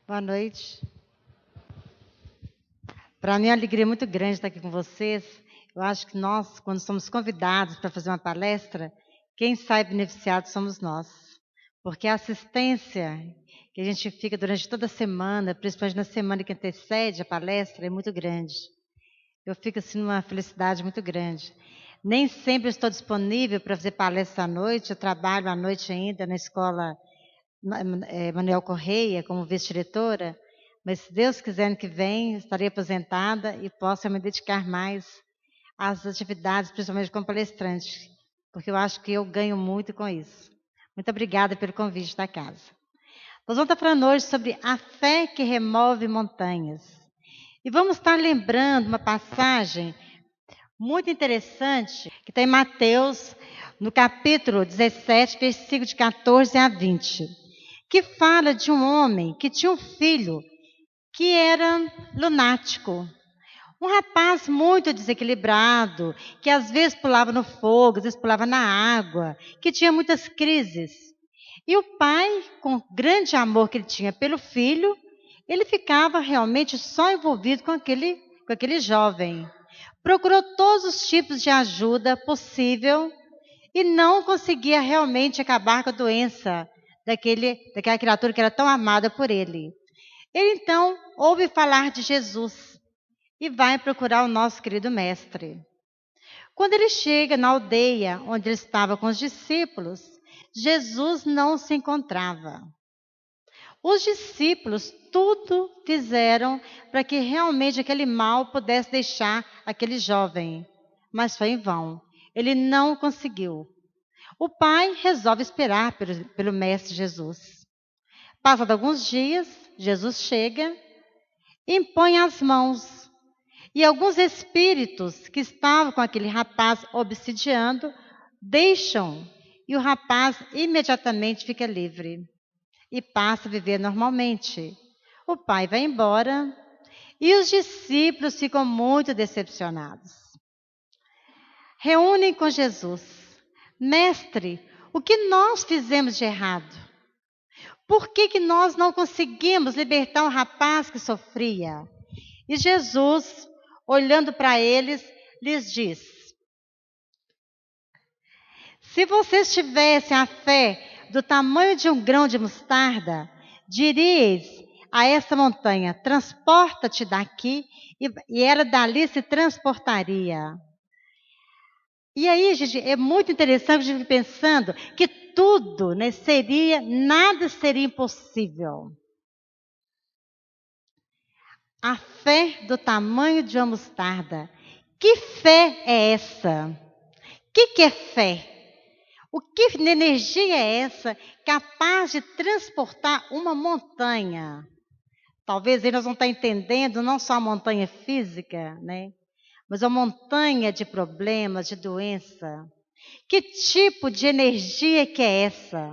Boa noite. Para mim é uma alegria muito grande estar aqui com vocês. Eu acho que nós, quando somos convidados para fazer uma palestra, quem sai beneficiado somos nós. Porque a assistência que a gente fica durante toda a semana, principalmente na semana que antecede a palestra, é muito grande. Eu fico assim numa felicidade muito grande. Nem sempre estou disponível para fazer palestra à noite, eu trabalho à noite ainda na escola Manuel Correia, como vice-diretora, mas se Deus quiser, ano que vem, estarei aposentada e possa me dedicar mais às atividades, principalmente como palestrante, porque eu acho que eu ganho muito com isso. Muito obrigada pelo convite da casa. Nós vamos estar falando hoje sobre a fé que remove montanhas. E vamos estar lembrando uma passagem muito interessante que está em Mateus, no capítulo 17, versículo de 14 a 20. Que fala de um homem que tinha um filho que era lunático. Um rapaz muito desequilibrado, que às vezes pulava no fogo, às vezes pulava na água, que tinha muitas crises. E o pai, com o grande amor que ele tinha pelo filho, ele ficava realmente só envolvido com aquele jovem. Procurou todos os tipos de ajuda possível e não conseguia realmente acabar com a doença daquela criatura que era tão amada por ele. Ele então ouve falar de Jesus e vai procurar o nosso querido mestre. Quando ele chega na aldeia onde ele estava com os discípulos, Jesus não se encontrava. Os discípulos tudo fizeram para que realmente aquele mal pudesse deixar aquele jovem, mas foi em vão. Ele não conseguiu. O pai resolve esperar pelo Mestre Jesus. Passados alguns dias, Jesus chega, impõe as mãos. E alguns espíritos que estavam com aquele rapaz obsidiando, deixam. E o rapaz imediatamente fica livre. E passa a viver normalmente. O pai vai embora. E os discípulos ficam muito decepcionados. Reúnem com Jesus. Mestre, o que nós fizemos de errado? Por que nós não conseguimos libertar um rapaz que sofria? E Jesus, olhando para eles, lhes diz: se vocês tivessem a fé do tamanho de um grão de mostarda, diríeis a essa montanha: transporta-te daqui, e ela dali se transportaria. E aí, gente, é muito interessante a gente pensando que tudo, né, nada seria impossível. A fé do tamanho de uma mostarda. Que fé é essa? O que é fé? O que de energia é essa capaz de transportar uma montanha? Talvez eles não estão entendendo não só a montanha física, né? Mas a montanha de problemas, de doença. Que tipo de energia que é essa?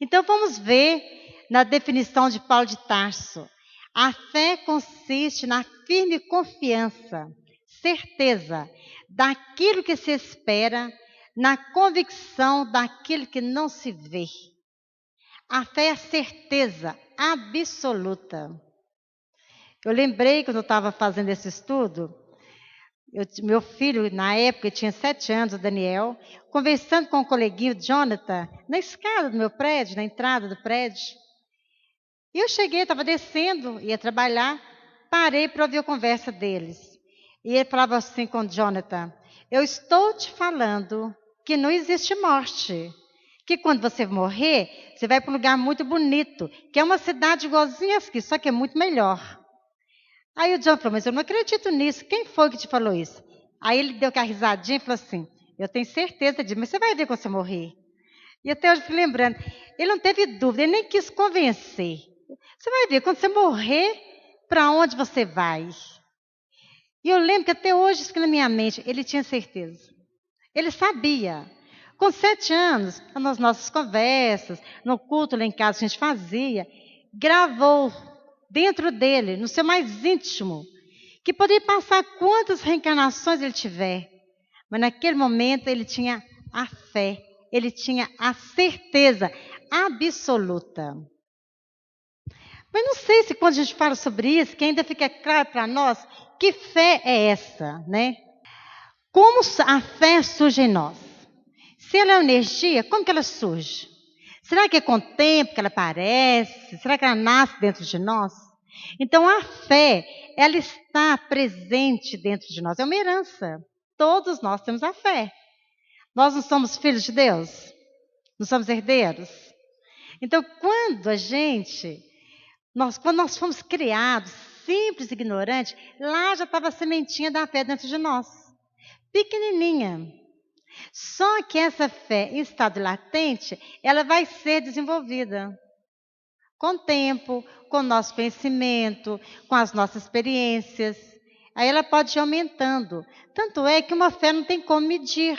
Então vamos ver na definição de Paulo de Tarso. A fé consiste na firme confiança, certeza daquilo que se espera, na convicção daquilo que não se vê. A fé é a certeza absoluta. Eu lembrei quando eu estava fazendo esse estudo, meu filho, na época, tinha 7 anos, o Daniel, conversando com o coleguinho Jonathan, na escada do meu prédio, na entrada do prédio. E eu cheguei, estava descendo, ia trabalhar, parei para ouvir a conversa deles. E ele falava assim com o Jonathan: eu estou te falando que não existe morte. Que quando você morrer, você vai para um lugar muito bonito, que é uma cidade igualzinha aqui, só que é muito melhor. Aí o John falou: mas eu não acredito nisso. Quem foi que te falou isso? Aí ele deu aquela risadinha e falou assim: eu tenho certeza disso, mas você vai ver quando você morrer. E até hoje eu fico lembrando, ele não teve dúvida, ele nem quis convencer. Você vai ver, quando você morrer, para onde você vai? E eu lembro que até hoje isso fica na minha mente, ele tinha certeza. Ele sabia. Com 7 anos, nas nossas conversas, no culto lá em casa que a gente fazia, gravou dentro dele, no seu mais íntimo, que poderia passar quantas reencarnações ele tiver. Mas naquele momento ele tinha a fé, ele tinha a certeza absoluta. Mas não sei se quando a gente fala sobre isso, que ainda fica claro para nós, que fé é essa, né? Como a fé surge em nós? Se ela é uma energia, como que ela surge? Será que é com o tempo que ela aparece? Será que ela nasce dentro de nós? Então, a fé, ela está presente dentro de nós. É uma herança. Todos nós temos a fé. Nós não somos filhos de Deus? Não somos herdeiros? Então, quando nós fomos criados, simples e ignorantes, lá já estava a sementinha da fé dentro de nós. Pequenininha. Só que essa fé em estado latente, ela vai ser desenvolvida com o tempo, com o nosso conhecimento, com as nossas experiências. Aí ela pode ir aumentando. Tanto é que uma fé não tem como medir.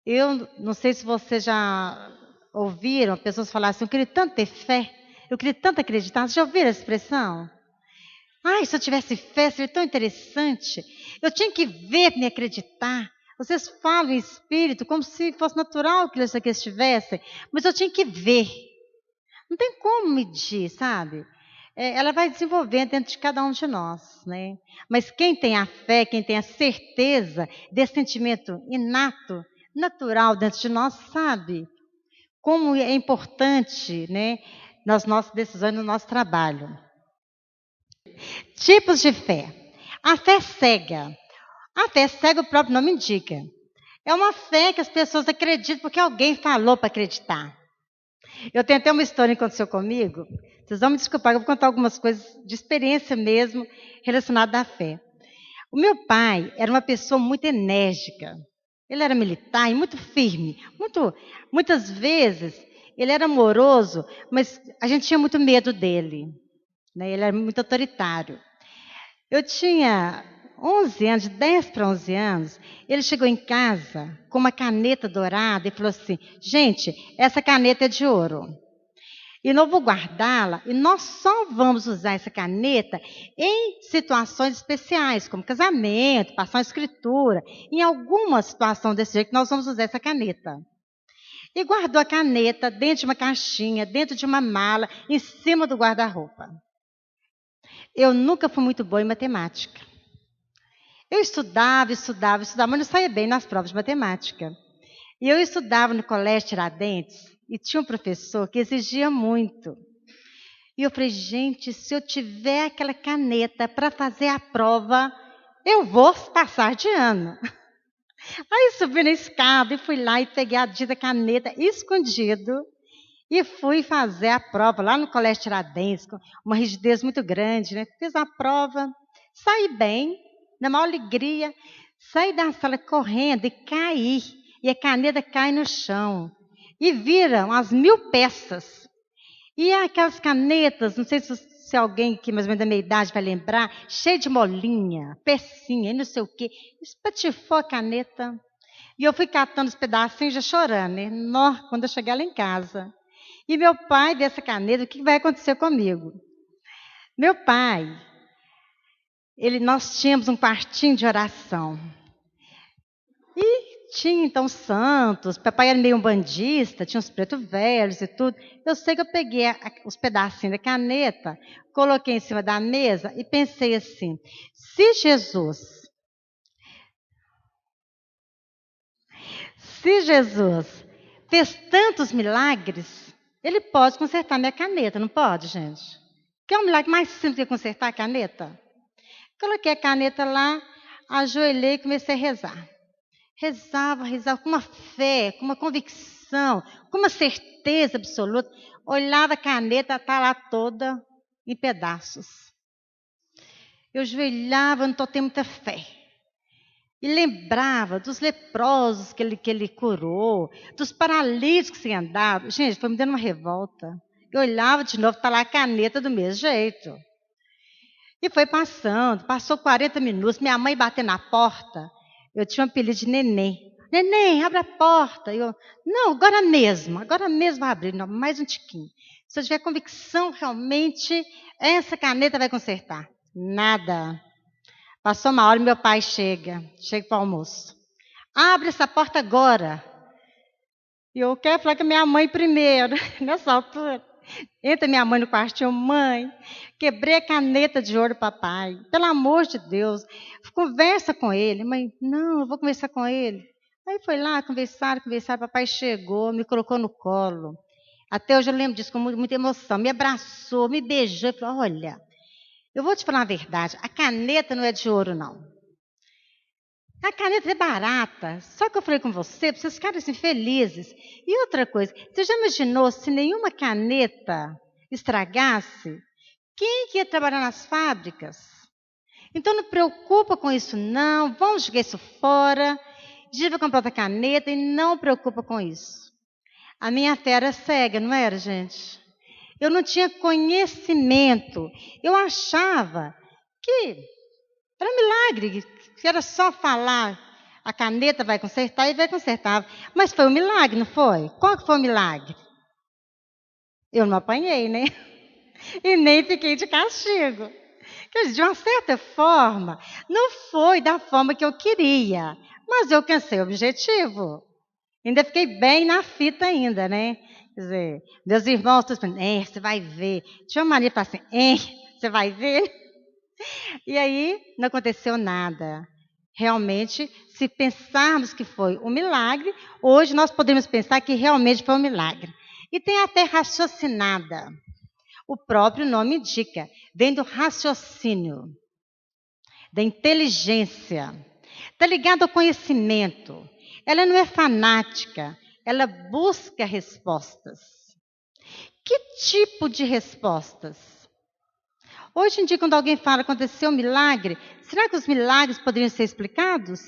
Eu não sei se vocês já ouviram pessoas falarem assim, eu queria tanto ter fé, eu queria tanto acreditar. Vocês já ouviram essa expressão? Ai, se eu tivesse fé, seria tão interessante. Eu tinha que ver para me acreditar. Vocês falam em espírito como se fosse natural que eles aqui estivessem, mas eu tinha que ver. Não tem como medir, sabe? Ela vai desenvolvendo dentro de cada um de nós, né? Mas quem tem a fé, quem tem a certeza desse sentimento inato, natural dentro de nós, sabe como é importante, né, nas nossas decisões, no nosso trabalho. Tipos de fé. A fé cega. A fé cega, o próprio nome indica. É uma fé que as pessoas acreditam porque alguém falou para acreditar. Eu tenho até uma história que aconteceu comigo. Vocês vão me desculpar, eu vou contar algumas coisas de experiência mesmo relacionadas à fé. O meu pai era uma pessoa muito enérgica. Ele era militar e muito firme. Muitas vezes ele era amoroso, mas a gente tinha muito medo dele, né? Ele era muito autoritário. Eu tinha 11 anos, de 10 para 11 anos, ele chegou em casa com uma caneta dourada e falou assim, gente, essa caneta é de ouro. E não vou guardá-la, e nós só vamos usar essa caneta em situações especiais, como casamento, passar uma escritura. Em alguma situação desse jeito, nós vamos usar essa caneta. E guardou a caneta dentro de uma caixinha, dentro de uma mala, em cima do guarda-roupa. Eu nunca fui muito boa em matemática. Eu estudava, mas não saía bem nas provas de matemática. E eu estudava no Colégio Tiradentes, e tinha um professor que exigia muito. E eu falei, gente, se eu tiver aquela caneta para fazer a prova, eu vou passar de ano. Aí subi na escada e fui lá e peguei a dita caneta escondido e fui fazer a prova lá no Colégio Tiradentes, com uma rigidez muito grande, né? Fiz a prova, saí bem, na maior alegria, saí da sala correndo e caí. E a caneta cai no chão. E viram as 1000 peças. E aquelas canetas, não sei se alguém que mais ou menos da minha idade vai lembrar, cheia de molinha, pecinha e não sei o quê. Espatifou a caneta. E eu fui catando os pedacinhos já chorando, né? Quando eu cheguei lá em casa. E meu pai dessa caneta, o que vai acontecer comigo? Meu pai, nós tínhamos um quartinho de oração. E tinha, então, santos. Papai era meio umbandista, tinha uns pretos velhos e tudo. Eu sei que eu peguei os pedacinhos da caneta, coloquei em cima da mesa e pensei assim, se Jesus fez tantos milagres, ele pode consertar minha caneta, não pode, gente? Quer um milagre mais simples que consertar a caneta? Coloquei a caneta lá, ajoelhei e comecei a rezar. Rezava com uma fé, com uma convicção, com uma certeza absoluta. Olhava a caneta, está lá toda em pedaços. Eu ajoelhava, não estou tendo muita fé. E lembrava dos leprosos que ele curou, dos paralíticos que andavam. Gente, foi me dando uma revolta. Eu olhava de novo, está lá a caneta do mesmo jeito. E foi passou 40 minutos, minha mãe bateu na porta. Eu tinha um apelido de Neném. Neném, abre a porta. Não, agora mesmo vai abrir, não, mais um tiquinho. Se eu tiver convicção, realmente, essa caneta vai consertar. Nada. Passou uma hora e meu pai chega para o almoço. Abre essa porta agora. E eu quero falar com a minha mãe primeiro, nessa altura. Entra minha mãe no quartinho, mãe, quebrei a caneta de ouro, papai. Pelo amor de Deus, conversa com ele. Mãe, não, eu vou conversar com ele. Aí foi lá, conversaram, papai chegou, me colocou no colo. Até hoje eu lembro disso com muita emoção. Me abraçou, me beijou e falou, olha, eu vou te falar a verdade, a caneta não é de ouro, não. A caneta é barata, só que eu falei com você, para vocês ficarem assim, felizes. E outra coisa, você já imaginou se nenhuma caneta estragasse? Quem que ia trabalhar nas fábricas? Então não preocupa com isso não, vamos jogar isso fora. Diz vai comprar outra caneta e não preocupa com isso. A minha fé era cega, não era, gente? Eu não tinha conhecimento. Eu achava que era um milagre, que era só falar, a caneta vai consertar e vai consertar. Mas foi um milagre, não foi? Qual que foi o milagre? Eu não apanhei, né? E nem fiquei de castigo. Quer dizer, de uma certa forma, não foi da forma que eu queria, mas eu alcancei o objetivo. Ainda fiquei bem na fita ainda, né? Quer dizer, meus irmãos todos falando, você vai ver. Tinha uma mania de falar assim, você vai ver? E aí, não aconteceu nada. Realmente, se pensarmos que foi um milagre, hoje nós podemos pensar que realmente foi um milagre. E tem a fé raciocinada. O próprio nome indica, vem do raciocínio, da inteligência. Está ligado ao conhecimento. Ela não é fanática, ela busca respostas. Que tipo de respostas? Hoje em dia, quando alguém fala aconteceu um milagre, será que os milagres poderiam ser explicados?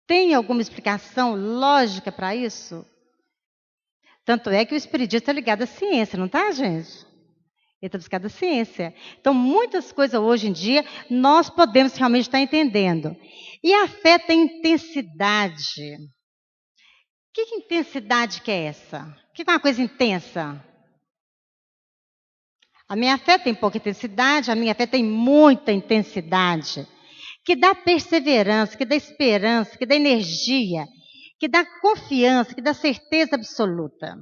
Tem alguma explicação lógica para isso? Tanto é que o espiritismo está ligado à ciência, não está, gente? Ele está buscando a ciência. Então, muitas coisas hoje em dia, nós podemos realmente estar entendendo. E a fé tem intensidade. Que intensidade que é essa? O que é uma coisa intensa? A minha fé tem pouca intensidade, a minha fé tem muita intensidade. Que dá perseverança, que dá esperança, que dá energia, que dá confiança, que dá certeza absoluta.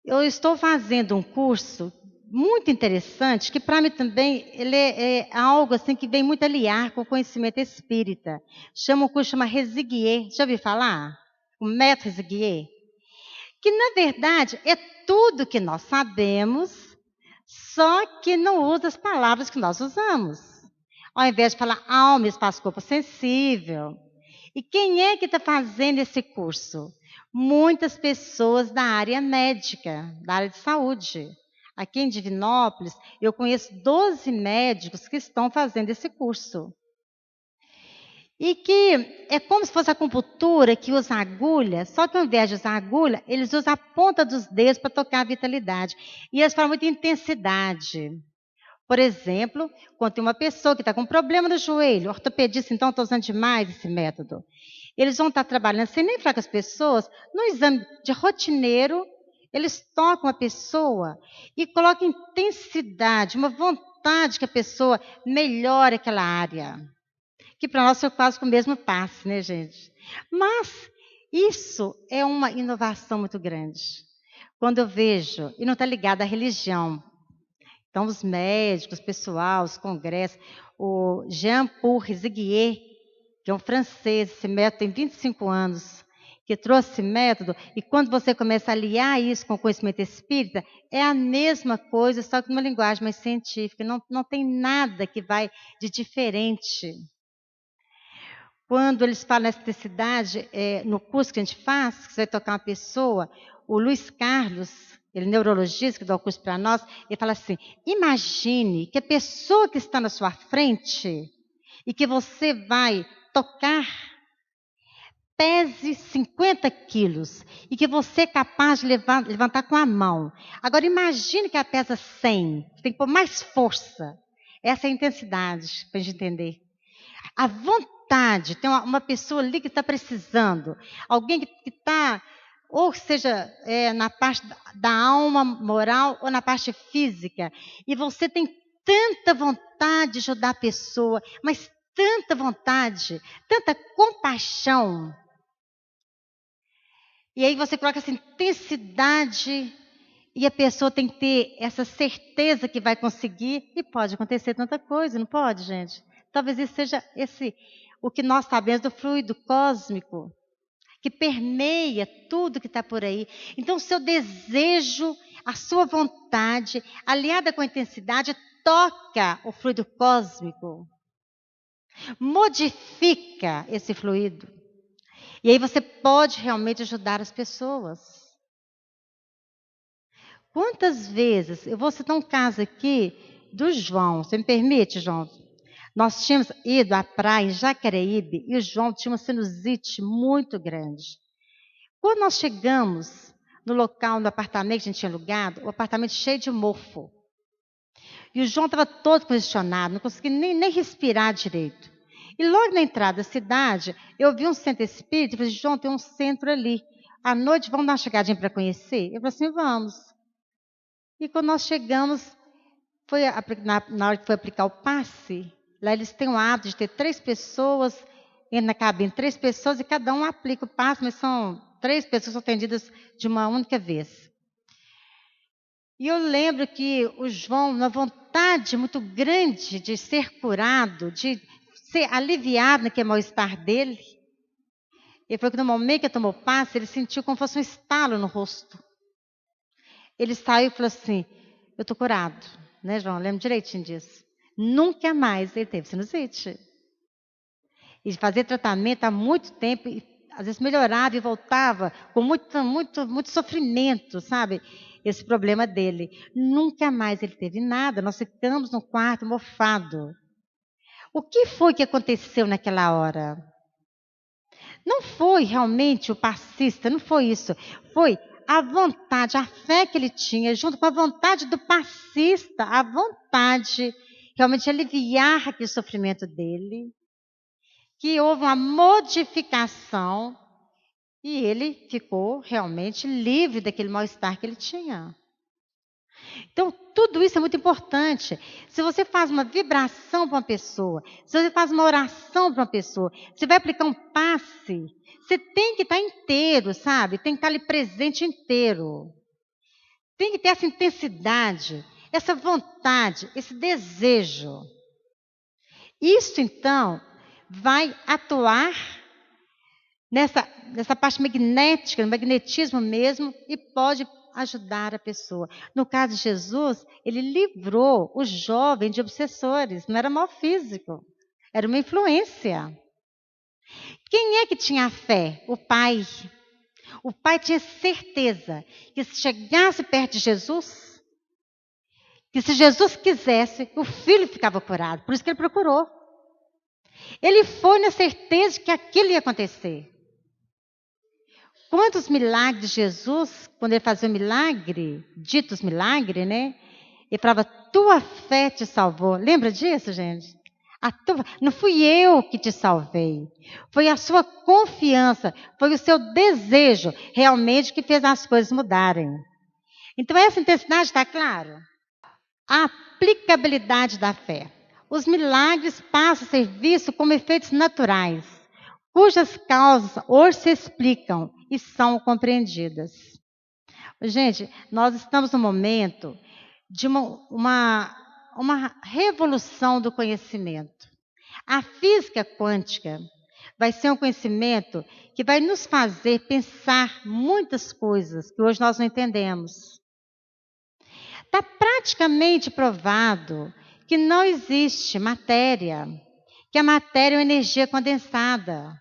Eu estou fazendo um curso muito interessante, que para mim também ele é algo assim que vem muito aliar com o conhecimento espírita. O curso chama Resiguier. Já ouviu falar? O método Resiguier. Que na verdade é tudo que nós sabemos, só que não usa as palavras que nós usamos. Ao invés de falar alma, espaço, corpo sensível. E quem é que está fazendo esse curso? Muitas pessoas da área médica, da área de saúde. Aqui em Divinópolis, eu conheço 12 médicos que estão fazendo esse curso. E que é como se fosse a acupuntura que usa agulha, só que ao invés de usar agulha, eles usam a ponta dos dedos para tocar a vitalidade. E eles falam muito intensidade. Por exemplo, quando tem uma pessoa que está com problema no joelho, ortopedista, então, está usando demais esse método. Eles vão estar trabalhando sem nem falar com as pessoas, no exame de rotineiro, eles tocam a pessoa e colocam intensidade, uma vontade que a pessoa melhore aquela área. Que para nós é quase com o mesmo passe, né, gente? Mas isso é uma inovação muito grande. Quando eu vejo, e não está ligado à religião, então, os médicos, o pessoal, os congressos, o Jean-Paul Resiguier, que é um francês, esse método tem 25 anos, que trouxe esse método, e quando você começa a aliar isso com o conhecimento espírita, é a mesma coisa, só que numa linguagem mais científica, não tem nada que vai de diferente. Quando eles falam nessa necessidade, no curso que a gente faz, que você vai tocar uma pessoa, o Luiz Carlos, ele é neurologista, que dá o curso para nós, ele fala assim, imagine que a pessoa que está na sua frente e que você vai tocar pese 50 quilos e que você é capaz de levantar com a mão. Agora imagine que ela pesa 100, tem que pôr mais força. Essa é a intensidade, para a gente entender. A vontade, tem uma pessoa ali que está precisando, alguém que está, ou seja, na parte da alma moral ou na parte física, e você tem tanta vontade de ajudar a pessoa, mas tanta vontade, tanta compaixão. E aí você coloca essa intensidade E a pessoa tem que ter essa certeza que vai conseguir, e pode acontecer tanta coisa, não pode, gente? Talvez isso seja o que nós sabemos do fluido cósmico, que permeia tudo que está por aí. Então, o seu desejo, a sua vontade, aliada com a intensidade, toca o fluido cósmico, modifica esse fluido. E aí você pode realmente ajudar as pessoas. Quantas vezes, eu vou citar um caso aqui do João, você me permite, João? Nós tínhamos ido à praia em Jacareíbe e o João tinha uma sinusite muito grande. Quando nós chegamos no local, no apartamento que a gente tinha alugado, o apartamento cheio de mofo. E o João estava todo congestionado, não conseguia nem respirar direito. E logo na entrada da cidade, eu vi um centro espírita e falei, João, tem um centro ali. À noite, vamos dar uma chegadinha para conhecer? Eu falei assim, vamos. E quando nós chegamos, na hora que foi aplicar o passe, lá eles têm o hábito de ter 3 pessoas, entra na cabine 3 pessoas e cada um aplica o passe, mas são 3 pessoas atendidas de uma única vez. E eu lembro que o João, na vontade muito grande de ser curado, de ser aliviado naquele mal-estar dele, ele falou que no momento que ele tomou o passe, ele sentiu como se fosse um estalo no rosto. Ele saiu e falou assim, eu estou curado, né, João? Eu lembro direitinho disso. Nunca mais ele teve sinusite. E fazia tratamento há muito tempo, e às vezes melhorava e voltava com muito sofrimento, sabe? Esse problema dele. Nunca mais ele teve nada, nós ficamos no quarto mofado. O que foi que aconteceu naquela hora? Não foi realmente o passista, não foi isso. Foi a vontade, a fé que ele tinha, junto com a vontade do passista, a vontade realmente de aliviar aquele sofrimento dele, que houve uma modificação e ele ficou realmente livre daquele mal-estar que ele tinha. Então, tudo isso é muito importante. Se você faz uma vibração para uma pessoa, se você faz uma oração para uma pessoa, você vai aplicar um passe, você tem que estar inteiro, sabe? Tem que estar ali presente inteiro. Tem que ter essa intensidade, essa vontade, esse desejo. Isso, então, vai atuar nessa parte magnética, no magnetismo mesmo, e pode ajudar a pessoa. No caso de Jesus, ele livrou o jovem de obsessores, não era mal físico, era uma influência. Quem é que tinha fé? O pai. O pai tinha certeza que se chegasse perto de Jesus, que se Jesus quisesse, o filho ficava curado. Por isso que ele procurou. Ele foi na certeza de que aquilo ia acontecer. Quantos milagres de Jesus, quando ele fazia o milagre, ditos milagre, né? Ele falava, tua fé te salvou. Lembra disso, gente? Não fui eu que te salvei. Foi a sua confiança, foi o seu desejo realmente que fez as coisas mudarem. Então, essa intensidade está claro? A aplicabilidade da fé. Os milagres passam a ser vistos como efeitos naturais, cujas causas hoje se explicam e são compreendidas. Gente, nós estamos no momento de uma revolução do conhecimento. A física quântica vai ser um conhecimento que vai nos fazer pensar muitas coisas que hoje nós não entendemos. Está praticamente provado que não existe matéria, que a matéria é uma energia condensada.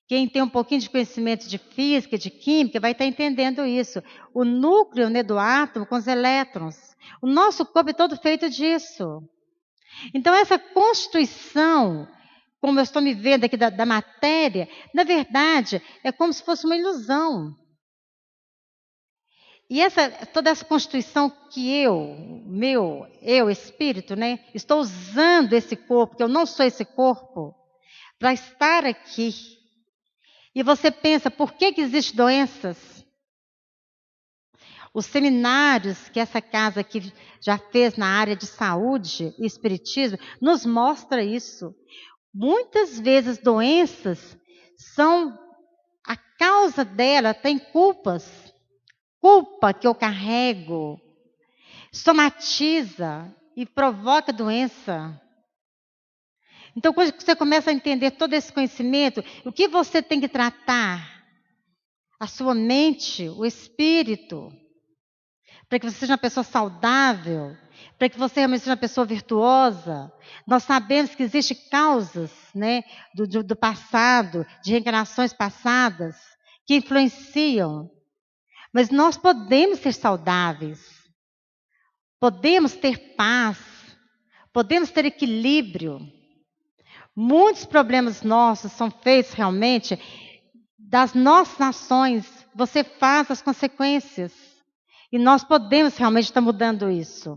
Quem tem um pouquinho de conhecimento de física, de química, vai estar entendendo isso. O núcleo, né, do átomo com os elétrons. O nosso corpo é todo feito disso. Então, essa constituição, como eu estou me vendo aqui da matéria, na verdade, é como se fosse uma ilusão. E toda essa constituição que eu, espírito, né, estou usando esse corpo, que eu não sou esse corpo, para estar aqui. E você pensa, por que existem doenças? Os seminários que essa casa aqui já fez na área de saúde e espiritismo, nos mostra isso. Muitas vezes doenças a causa dela tem culpas. culpa que eu carrego somatiza e provoca doença. Então, quando você começa a entender todo esse conhecimento, o que você tem que tratar? A sua mente, o espírito, para que você seja uma pessoa saudável, para que você realmente seja uma pessoa virtuosa. Nós sabemos que existem causas, né, do passado, de reencarnações passadas, que influenciam. Mas nós podemos ser saudáveis, podemos ter paz, podemos ter equilíbrio. Muitos problemas nossos são feitos realmente das nossas ações. Você faz as consequências. E nós podemos realmente estar mudando isso.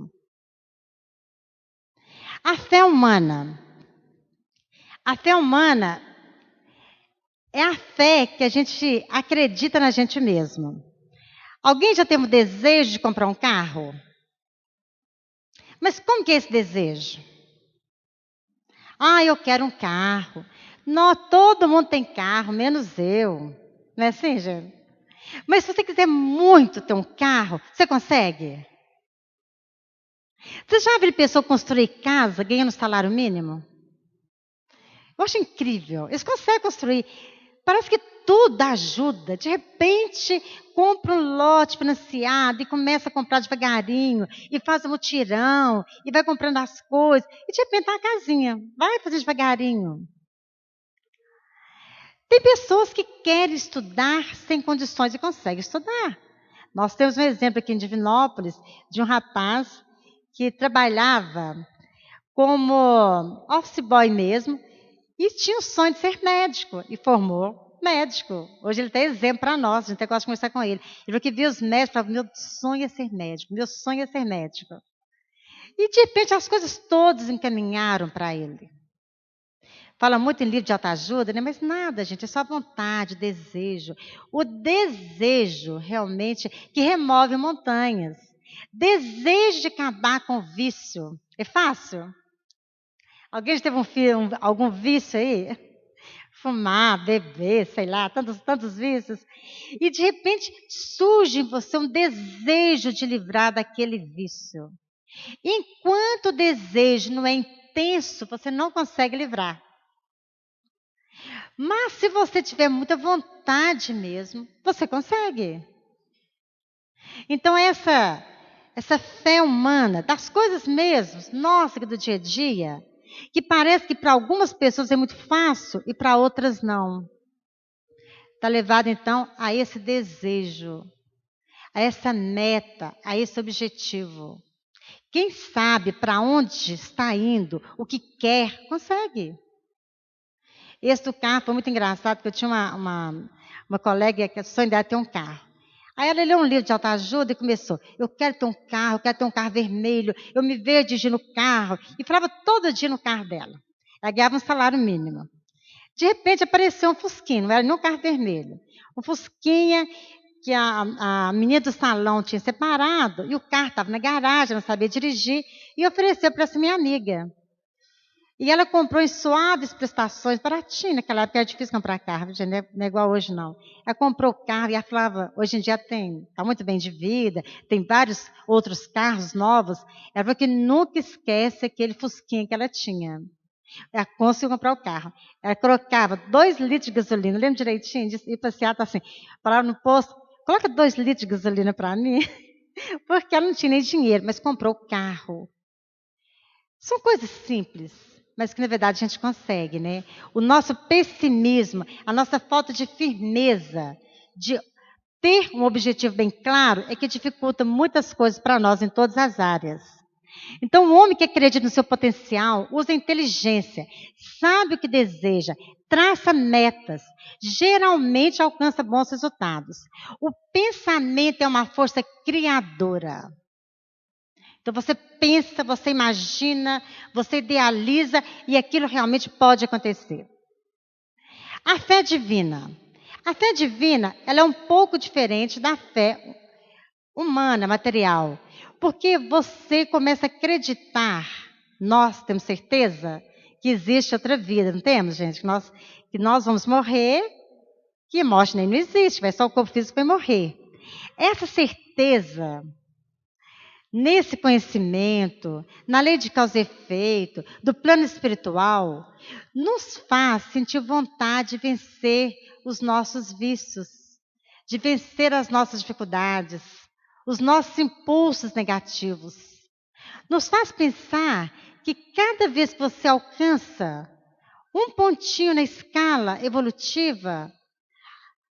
A fé humana. A fé humana é a fé que a gente acredita na gente mesmo. Alguém já teve o desejo de comprar um carro? Mas como que é esse desejo? Ah, eu quero um carro. Não, todo mundo tem carro, menos eu. Não é assim, gente? Mas se você quiser muito ter um carro, você consegue? Você já viu pessoa construir casa ganhando salário mínimo? Eu acho incrível. Eles conseguem construir. Parece que tudo ajuda. De repente, compra um lote financiado e começa a comprar devagarinho. E faz um mutirão. E vai comprando as coisas. E de repente, tá uma casinha. Vai fazer devagarinho. Tem pessoas que querem estudar sem condições e conseguem estudar. Nós temos um exemplo aqui em Divinópolis de um rapaz que trabalhava como office boy mesmo e tinha o sonho de ser médico e formou médico. Hoje ele tem exemplo para nós, a gente até gosta de conversar com ele. Ele falou que via os médicos e falava, meu sonho é ser médico, meu sonho é ser médico. E de repente as coisas todas encaminharam para ele. Fala muito em livro de autoajuda, né? Mas nada, gente, é só vontade, desejo. O desejo, realmente, que remove montanhas. Desejo de acabar com o vício. É fácil? Alguém já teve algum vício aí? Fumar, beber, sei lá, tantos vícios. E de repente surge em você um desejo de livrar daquele vício. Enquanto o desejo não é intenso, você não consegue livrar. Mas se você tiver muita vontade mesmo, você consegue. Então essa fé humana, das coisas mesmo, nossa, do dia a dia, que parece que para algumas pessoas é muito fácil e para outras não. Está levado então a esse desejo, a essa meta, a esse objetivo. Quem sabe para onde está indo, o que quer, consegue. Esse do carro foi muito engraçado, porque eu tinha uma colega que o sonho dela ter um carro. Aí ela leu um livro de autoajuda e começou, eu quero ter um carro vermelho, eu me vejo dirigindo o carro. E falava todo dia no carro dela. Ela ganhava um salário mínimo. De repente apareceu um fusquinha, não era nem um carro vermelho. Um fusquinha que a menina do salão tinha separado, e o carro estava na garagem, não sabia dirigir, e ofereceu para essa minha amiga. E ela comprou em suaves prestações, baratinho, naquela época era difícil comprar carro, não é igual hoje não. Ela comprou o carro e ela falava, hoje em dia está muito bem de vida, tem vários outros carros novos. Ela falou que nunca esquece aquele fusquinha que ela tinha. Ela conseguiu comprar o carro. Ela colocava 2 litros de gasolina, lembro direitinho, e passeava assim, falava no posto, coloca 2 litros de gasolina para mim, porque ela não tinha nem dinheiro, mas comprou o carro. São coisas simples, mas que na verdade a gente consegue, né? O nosso pessimismo, a nossa falta de firmeza, de ter um objetivo bem claro, é que dificulta muitas coisas para nós em todas as áreas. Então, o homem que acredita no seu potencial, usa inteligência, sabe o que deseja, traça metas, geralmente alcança bons resultados. O pensamento é uma força criadora. Então você pensa, você imagina, você idealiza e aquilo realmente pode acontecer. A fé divina. A fé divina, ela é um pouco diferente da fé humana, material. Porque você começa a acreditar, nós temos certeza que existe outra vida, não temos, gente? Que nós vamos morrer, que morte nem não existe, vai só o corpo físico vai morrer. essa certeza, nesse conhecimento, na lei de causa e efeito, do plano espiritual, nos faz sentir vontade de vencer os nossos vícios, de vencer as nossas dificuldades, os nossos impulsos negativos. Nos faz pensar que cada vez que você alcança um pontinho na escala evolutiva,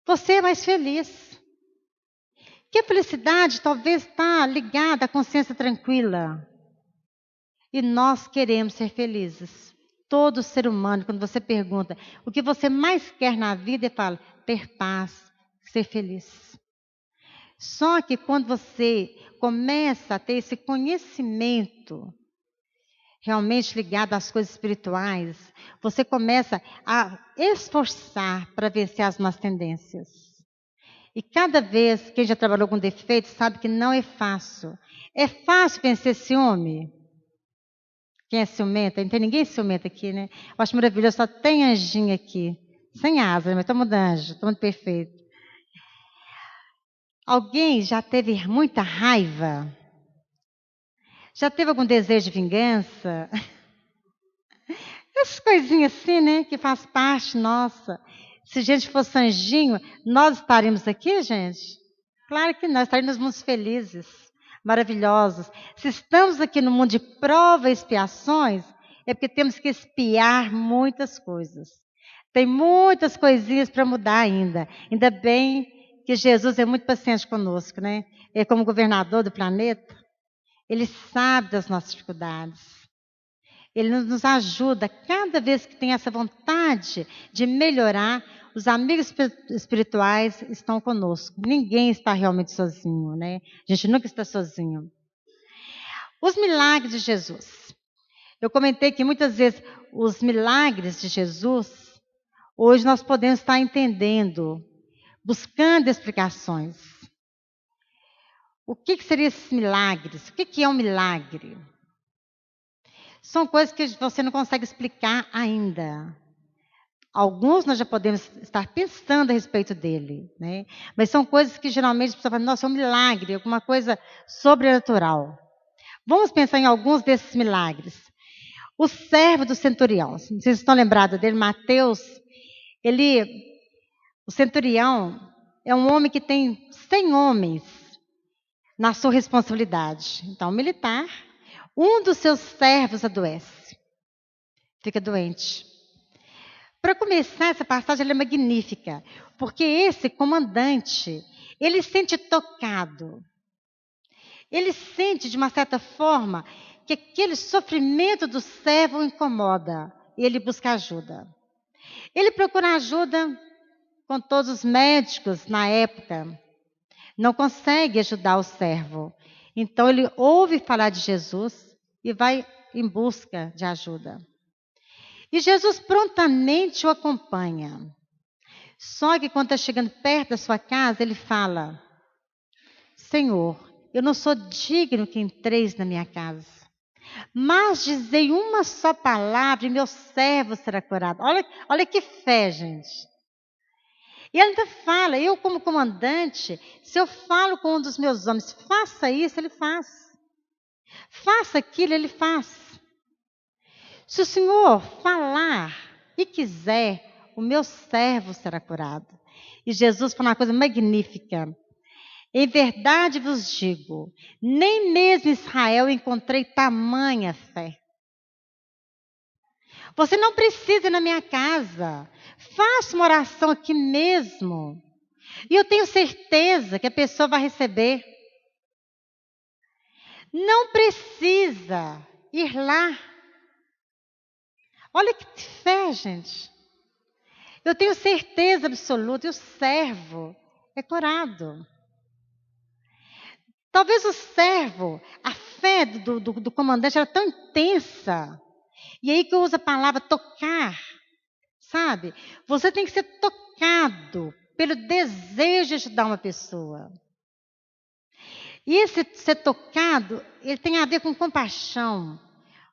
você é mais feliz. Que a felicidade talvez está ligada à consciência tranquila. E nós queremos ser felizes. Todo ser humano, quando você pergunta o que você mais quer na vida, ele fala ter paz, ser feliz. Só que quando você começa a ter esse conhecimento realmente ligado às coisas espirituais, você começa a esforçar para vencer as más tendências. E cada vez, quem já trabalhou com defeito sabe que não é fácil. É fácil vencer ciúme? Quem é ciumenta? Não tem ninguém ciumenta aqui, né? Eu acho maravilhoso, só tem anjinho aqui. Sem asa, mas todo mundo anjo, todo mundo perfeito. Alguém já teve muita raiva? Já teve algum desejo de vingança? Essas coisinhas assim, né? Que faz parte nossa. Se a gente fosse anjinho, nós estaríamos aqui, gente? Claro que nós estaríamos muito felizes, maravilhosos. Se estamos aqui no mundo de provas e expiações, é porque temos que expiar muitas coisas. Tem muitas coisinhas para mudar ainda. Ainda bem que Jesus é muito paciente conosco, né? Ele, como governador do planeta, ele sabe das nossas dificuldades. Ele nos ajuda cada vez que tem essa vontade de melhorar. Os amigos espirituais estão conosco. Ninguém está realmente sozinho, né? A gente nunca está sozinho. Os milagres de Jesus. Eu comentei que muitas vezes os milagres de Jesus, hoje nós podemos estar entendendo, buscando explicações. O que seriam esses milagres? O que é um milagre? São coisas que você não consegue explicar ainda. Alguns nós já podemos estar pensando a respeito dele, né? Mas são coisas que geralmente a pessoa fala, nossa, é um milagre, alguma coisa sobrenatural. Vamos pensar em alguns desses milagres. O servo do centurião, não sei se vocês estão lembrados dele, Mateus, o centurião é um homem que tem 100 homens na sua responsabilidade. Então, militar, um dos seus servos adoece, fica doente. Para começar, essa passagem ela é magnífica, porque esse comandante, ele sente tocado. Ele sente, de uma certa forma, que aquele sofrimento do servo o incomoda. E ele busca ajuda. Ele procura ajuda com todos os médicos na época. Não consegue ajudar o servo. Então ele ouve falar de Jesus e vai em busca de ajuda. E Jesus prontamente o acompanha. Só que quando está chegando perto da sua casa, ele fala, Senhor, eu não sou digno que entreis na minha casa. Mas dizei uma só palavra e meu servo será curado. Olha que fé, gente. E ele ainda fala, eu como comandante, se eu falo com um dos meus homens, faça isso, ele faz. Faça aquilo, ele faz. Se o Senhor falar e quiser, o meu servo será curado. E Jesus fala uma coisa magnífica. Em verdade vos digo, nem mesmo em Israel encontrei tamanha fé. Você não precisa ir na minha casa. Faça uma oração aqui mesmo. E eu tenho certeza que a pessoa vai receber. Não precisa ir lá. Olha que fé, gente. Eu tenho certeza absoluta, e o servo é curado. Talvez o servo, a fé do comandante era tão intensa. E aí que eu uso a palavra tocar, sabe? Você tem que ser tocado pelo desejo de ajudar uma pessoa. E esse ser tocado, ele tem a ver com compaixão.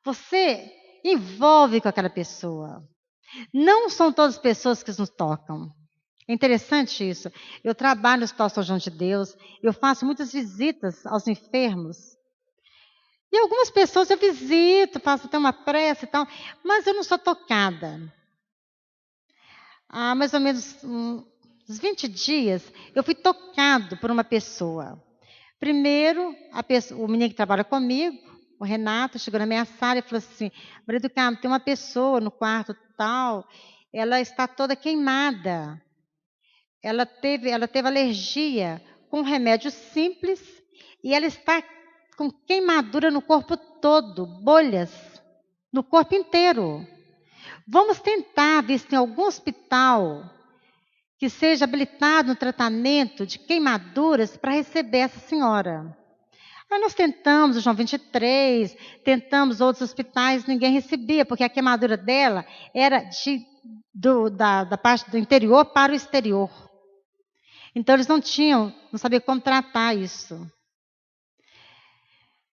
Você envolve com aquela pessoa. Não são todas as pessoas que nos tocam. É interessante isso. Eu trabalho no Hospital São João de Deus, eu faço muitas visitas aos enfermos. E algumas pessoas eu visito, faço até uma prece e tal, mas eu não sou tocada. Há mais ou menos uns 20 dias, eu fui tocado por uma pessoa. Primeiro, o menino que trabalha comigo, o Renato, chegou na minha sala e falou assim: Maria do Carmo, tem uma pessoa no quarto tal, ela está toda queimada. Ela teve alergia com um remédio simples e ela está com queimadura no corpo todo, bolhas no corpo inteiro. Vamos tentar ver se tem algum hospital que seja habilitado no tratamento de queimaduras para receber essa senhora. Aí nós tentamos o João 23, tentamos outros hospitais, ninguém recebia, porque a queimadura dela era da parte do interior para o exterior. Então eles não sabiam como tratar isso.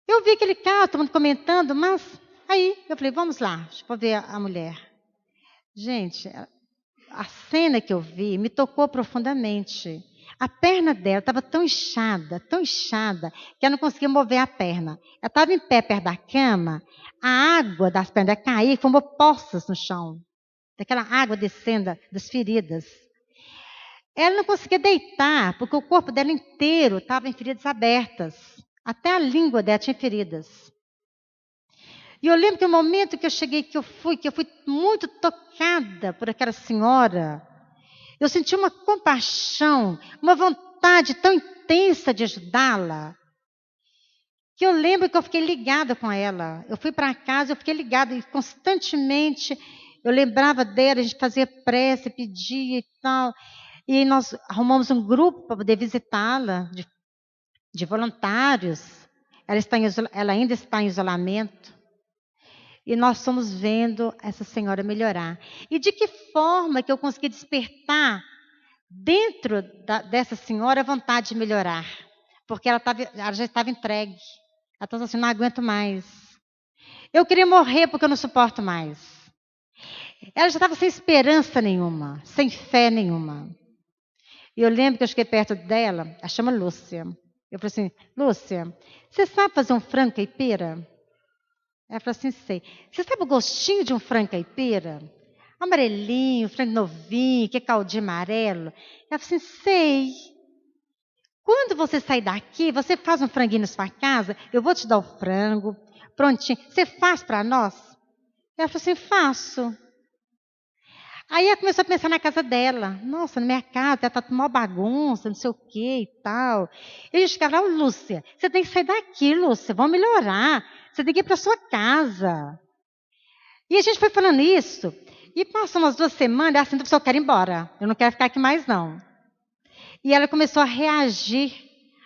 Eu vi aquele cara, todo mundo comentando, mas aí eu falei, vamos lá, deixa eu ver a mulher. Gente, a cena que eu vi me tocou profundamente. A perna dela estava tão inchada, que ela não conseguia mover a perna. Ela estava em pé perto da cama, a água das pernas dela caía, formou poças no chão. Daquela água descendo das feridas. Ela não conseguia deitar, porque o corpo dela inteiro estava em feridas abertas. Até a língua dela tinha feridas. E eu lembro que no momento que eu cheguei, que eu fui muito tocada por aquela senhora, eu senti uma compaixão, uma vontade tão intensa de ajudá-la, que eu lembro que eu fiquei ligada com ela. Eu fui para casa, eu fiquei ligada e constantemente eu lembrava dela, a gente fazia prece, pedia e tal. E nós arrumamos um grupo para poder visitá-la, de voluntários. Ela ainda está em isolamento. E nós fomos vendo essa senhora melhorar. E de que forma que eu consegui despertar dentro dessa senhora a vontade de melhorar? Porque ela já estava entregue. Ela estava assim, não aguento mais. Eu queria morrer porque eu não suporto mais. Ela já estava sem esperança nenhuma, sem fé nenhuma. E eu lembro que eu cheguei perto dela, ela chama Lúcia. Eu falei assim, Lúcia, você sabe fazer um frango caipira? Ela falou assim, sei. Você sabe o gostinho de um frango caipira? Amarelinho, frango novinho, que é caldinho amarelo. Ela falou assim, sei. Quando você sair daqui, você faz um franguinho na sua casa, eu vou te dar o frango, prontinho. Você faz para nós? Ela falou assim, faço. Aí ela começou a pensar na casa dela. Nossa, na minha casa, ela está com uma bagunça, não sei o quê e tal. E a gente ficava, Lúcia, você tem que sair daqui, Lúcia, vamos melhorar. Você tem que ir para sua casa. E a gente foi falando isso. E passou umas 2 semanas, ela assim, eu quero ir embora. Eu não quero ficar aqui mais, não. E ela começou a reagir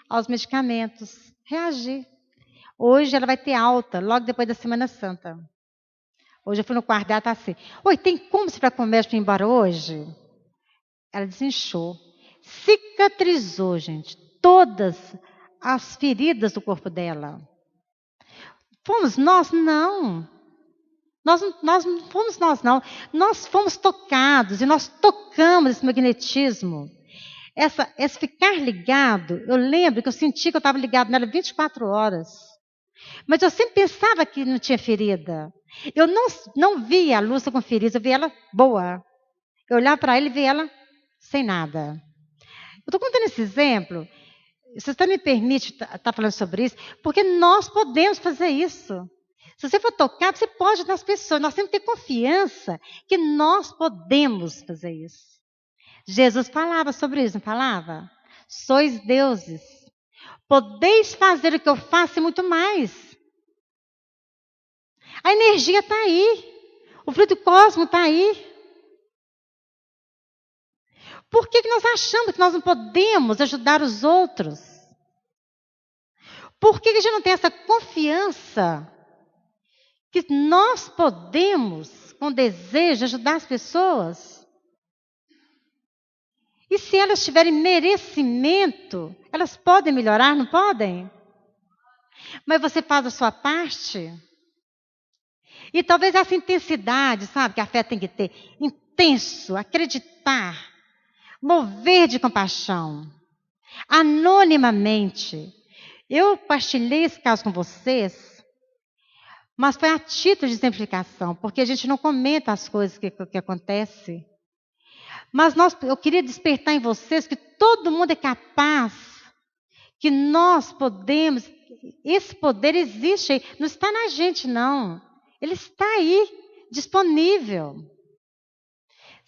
aos medicamentos. Reagir. Hoje ela vai ter alta, logo depois da Semana Santa. Hoje eu fui no quarto dela, está assim. Oi, tem como você ir para comer para ir embora hoje? Ela desinchou. Cicatrizou, gente. Todas as feridas do corpo dela. Fomos nós? Não. Nós não fomos nós, não. Nós fomos tocados e nós tocamos esse magnetismo. Esse ficar ligado, eu lembro que eu senti que eu estava ligado nela 24 horas. Mas eu sempre pensava que não tinha ferida. Eu não via a Lúcia com ferida, eu via ela boa. Eu olhava para ela e via ela sem nada. Eu estou contando esse exemplo, se você me permite estar falando sobre isso, porque nós podemos fazer isso. Se você for tocar, você pode ajudar as pessoas. Nós temos que ter confiança que nós podemos fazer isso. Jesus falava sobre isso, não falava? Sois deuses. Podeis fazer o que eu faço e muito mais. A energia está aí. O fluido cósmico está aí. Por que nós achamos que nós não podemos ajudar os outros? Por que a gente não tem essa confiança que nós podemos, com desejo, ajudar as pessoas? E se elas tiverem merecimento, elas podem melhorar, não podem? Mas você faz a sua parte. E talvez essa intensidade, sabe, que a fé tem que ter, intenso, acreditar. mover de compaixão, anonimamente. Eu partilhei esse caso com vocês, mas foi a título de exemplificação, porque a gente não comenta as coisas que acontecem. Mas eu queria despertar em vocês que todo mundo é capaz, que nós podemos, esse poder existe aí, não está na gente não, ele está aí, disponível.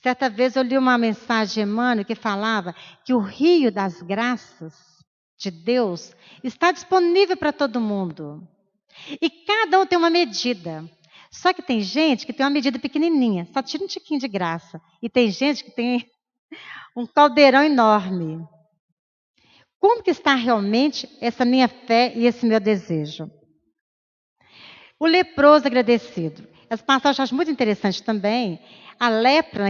Certa vez eu li uma mensagem de Emmanuel que falava que o rio das graças de Deus está disponível para todo mundo. E cada um tem uma medida. Só que tem gente que tem uma medida pequenininha, só tira um tiquinho de graça. E tem gente que tem um caldeirão enorme. Como que está realmente essa minha fé e esse meu desejo? O leproso agradecido. Essa passagem eu acho muito interessante também. A lepra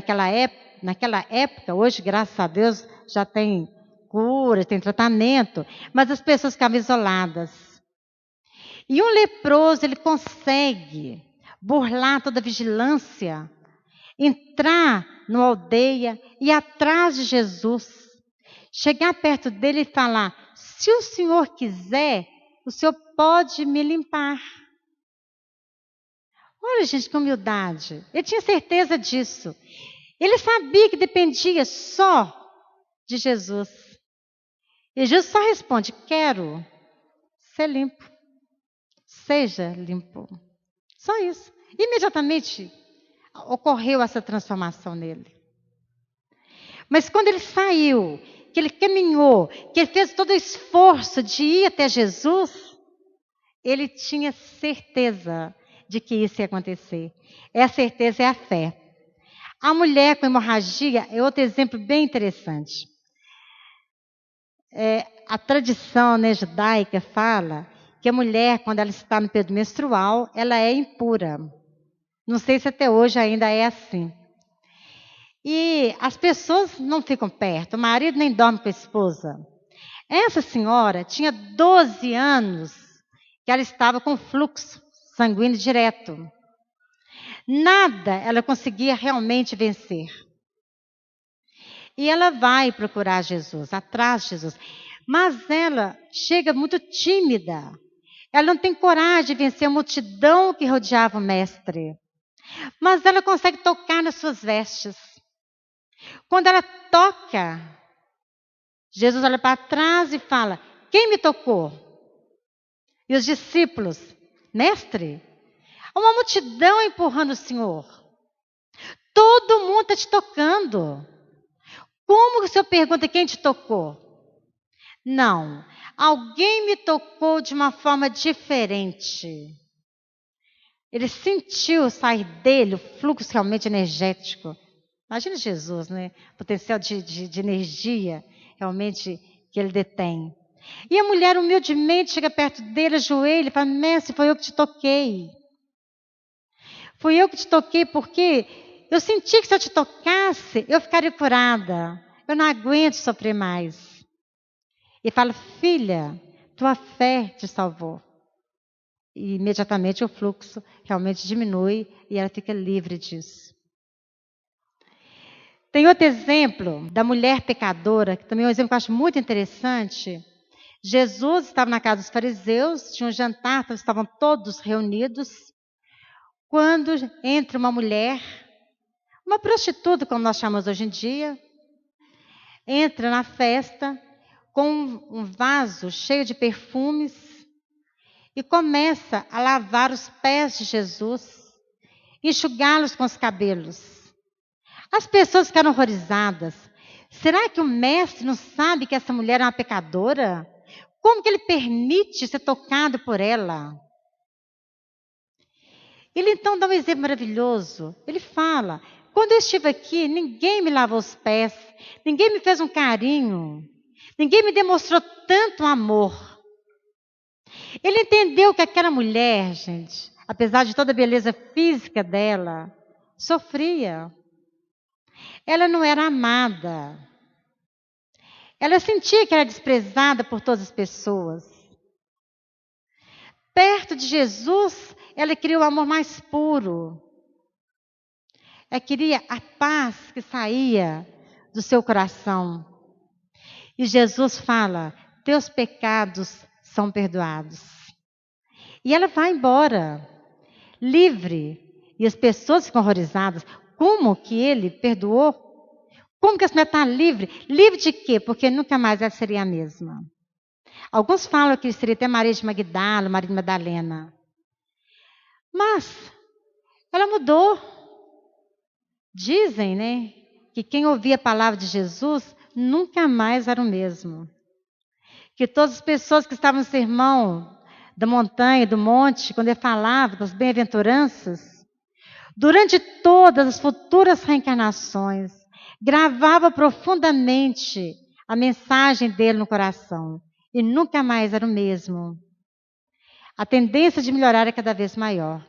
naquela época, hoje, graças a Deus, já tem cura, tem tratamento, mas as pessoas ficavam isoladas. E um leproso, ele consegue burlar toda a vigilância, entrar numa aldeia e ir atrás de Jesus, chegar perto dele e falar: se o Senhor quiser, o Senhor pode me limpar. Olha, gente, que humildade. Ele tinha certeza disso. Ele sabia que dependia só de Jesus. E Jesus só responde: quero ser limpo. Seja limpo. Só isso. Imediatamente ocorreu essa transformação nele. Mas quando ele saiu, que ele caminhou, que ele fez todo o esforço de ir até Jesus, ele tinha certeza de que isso ia acontecer. Essa certeza é a fé. A mulher com hemorragia é outro exemplo bem interessante. A tradição judaica fala que a mulher, quando ela está no período menstrual, ela é impura. Não sei se até hoje ainda é assim. E as pessoas não ficam perto, o marido nem dorme com a esposa. Essa senhora tinha 12 anos que ela estava com fluxo sanguíneo direto. Nada ela conseguia realmente vencer. E ela vai procurar Jesus, atrás de Jesus. Mas ela chega muito tímida. Ela não tem coragem de vencer a multidão que rodeava o mestre. Mas ela consegue tocar nas suas vestes. Quando ela toca, Jesus olha para trás e fala: quem me tocou? E os discípulos: mestre, há uma multidão empurrando o Senhor. Todo mundo está te tocando. Como que o Senhor pergunta quem te tocou? Não, alguém me tocou de uma forma diferente. Ele sentiu sair dele o fluxo realmente energético. Imagina Jesus, né? O potencial de energia realmente que ele detém. E a mulher humildemente chega perto dele, ajoelha e fala: mestre, foi eu que te toquei. Fui eu que te toquei porque eu senti que se eu te tocasse, eu ficaria curada. Eu não aguento sofrer mais. E fala: filha, tua fé te salvou. E imediatamente o fluxo realmente diminui e ela fica livre disso. Tem outro exemplo da mulher pecadora, que também é um exemplo que eu acho muito interessante. Jesus estava na casa dos fariseus, tinha um jantar, estavam todos reunidos, quando entra uma mulher, uma prostituta, como nós chamamos hoje em dia, entra na festa com um vaso cheio de perfumes e começa a lavar os pés de Jesus, enxugá-los com os cabelos. As pessoas ficaram horrorizadas. Será que o mestre não sabe que essa mulher é uma pecadora? Como que ele permite ser tocado por ela? Ele então dá um exemplo maravilhoso. Ele fala: quando eu estive aqui, ninguém me lavou os pés, ninguém me fez um carinho, ninguém me demonstrou tanto amor. Ele entendeu que aquela mulher, gente, apesar de toda a beleza física dela, sofria. Ela não era amada. Ela sentia que era desprezada por todas as pessoas. Perto de Jesus, ela queria o amor mais puro. Ela queria a paz que saía do seu coração. E Jesus fala: teus pecados são perdoados. E ela vai embora, livre. E as pessoas ficam horrorizadas. Como que ele perdoou? Como que essa mulher está livre? Livre de quê? Porque nunca mais ela seria a mesma. Alguns falam que seria até Maria de Magdala, Maria de Madalena. Mas ela mudou. Dizem, né, que quem ouvia a palavra de Jesus nunca mais era o mesmo. Que todas as pessoas que estavam no sermão da montanha, do monte, quando ele falava das bem-aventuranças, durante todas as futuras reencarnações, gravava profundamente a mensagem dele no coração. E nunca mais era o mesmo. A tendência de melhorar é cada vez maior.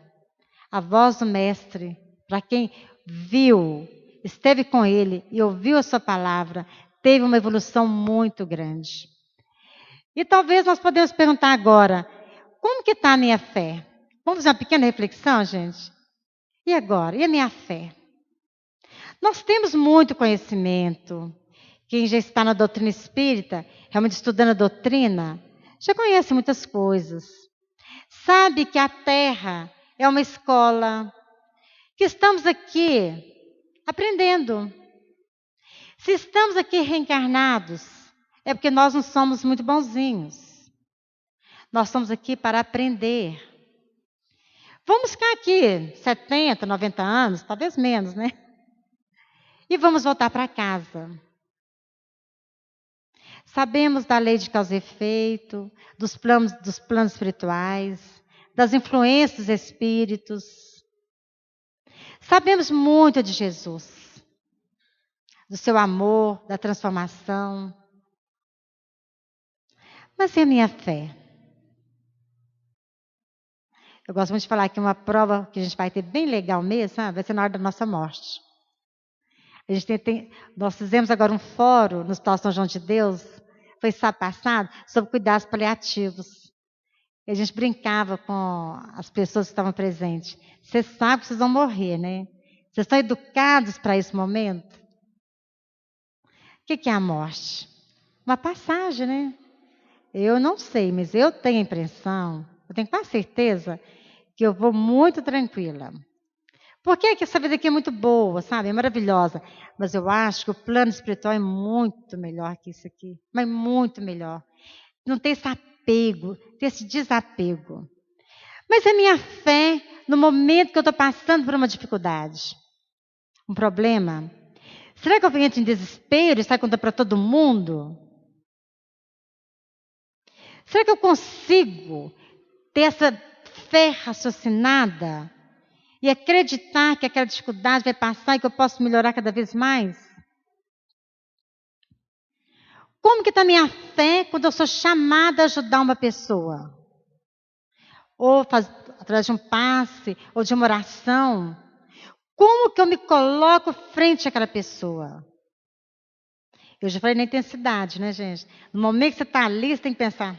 A voz do Mestre, para quem viu, esteve com ele e ouviu a sua palavra, teve uma evolução muito grande. E talvez nós podemos perguntar agora, como que está a minha fé? Vamos fazer uma pequena reflexão, gente? E agora? E a minha fé? Nós temos muito conhecimento. Quem já está na doutrina espírita, realmente estudando a doutrina, já conhece muitas coisas. Sabe que a Terra é uma escola, que estamos aqui aprendendo. Se estamos aqui reencarnados, é porque nós não somos muito bonzinhos. Nós estamos aqui para aprender. Vamos ficar aqui 70, 90 anos, talvez menos, né? E vamos voltar para casa. Sabemos da lei de causa e efeito, dos planos espirituais, das influências dos espíritos. Sabemos muito de Jesus, do seu amor, da transformação. Mas e a minha fé? Eu gosto muito de falar que uma prova que a gente vai ter bem legal mesmo, sabe? Vai ser na hora da nossa morte. Nós fizemos agora um fórum no Hospital São João de Deus, foi sábado passado, sobre cuidados paliativos. E a gente brincava com as pessoas que estavam presentes. Vocês sabem que vocês vão morrer, né? Vocês estão educados para esse momento? O que é a morte? Uma passagem, né? Eu não sei, mas eu tenho a impressão, eu tenho quase certeza, que eu vou muito tranquila. Porque essa vida aqui é muito boa, sabe? É maravilhosa. Mas eu acho que o plano espiritual é muito melhor que isso aqui. Mas muito melhor. Não tem esse apego, tem esse desapego. Mas a minha fé, no momento que eu estou passando por uma dificuldade, um problema, será que eu entro em desespero e saio contando para todo mundo? Será que eu consigo ter essa fé raciocinada e acreditar que aquela dificuldade vai passar e que eu posso melhorar cada vez mais? Como que está a minha fé quando eu sou chamada a ajudar uma pessoa? Ou através de um passe, ou de uma oração. Como que eu me coloco frente àquela pessoa? Eu já falei na intensidade, né, gente? No momento que você está ali, você tem que pensar,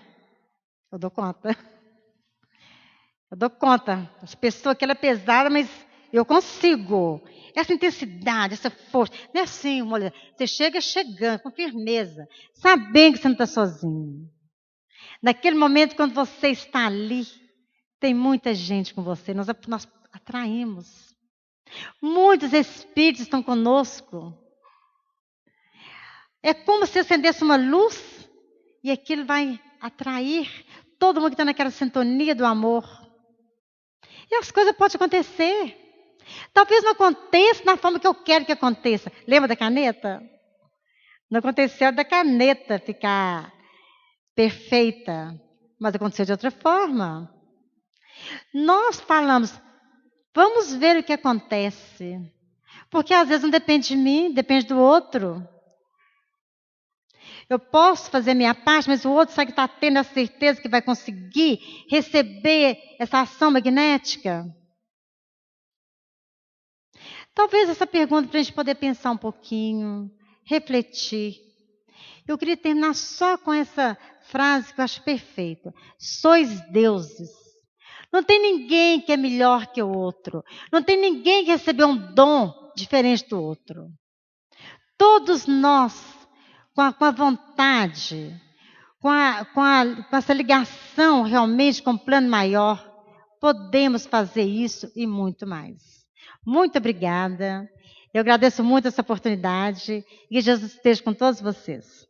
eu dou conta. Eu dou conta. Essa pessoa aqui ela é pesada, mas eu consigo. Essa intensidade, essa força. Não é assim, mulher. Você chega chegando, com firmeza, sabendo que você não está sozinho. Naquele momento, quando você está ali, tem muita gente com você. Nós atraímos. Muitos espíritos estão conosco. É como se acendesse uma luz e aquilo vai atrair todo mundo que está naquela sintonia do amor. E as coisas podem acontecer. Talvez não aconteça na forma que eu quero que aconteça. Lembra da caneta? Não aconteceu da caneta ficar perfeita, mas aconteceu de outra forma. Nós falamos, vamos ver o que acontece. Porque às vezes não depende de mim, depende do outro. Eu posso fazer minha parte, mas o outro sabe que está tendo a certeza que vai conseguir receber essa ação magnética. Talvez essa pergunta para a gente poder pensar um pouquinho, refletir. Eu queria terminar só com essa frase que eu acho perfeita. Sois deuses. Não tem ninguém que é melhor que o outro. Não tem ninguém que recebeu um dom diferente do outro. Todos nós, com a vontade, com essa ligação realmente com o plano maior, podemos fazer isso e muito mais. Muito obrigada. Eu agradeço muito essa oportunidade e que Jesus esteja com todos vocês.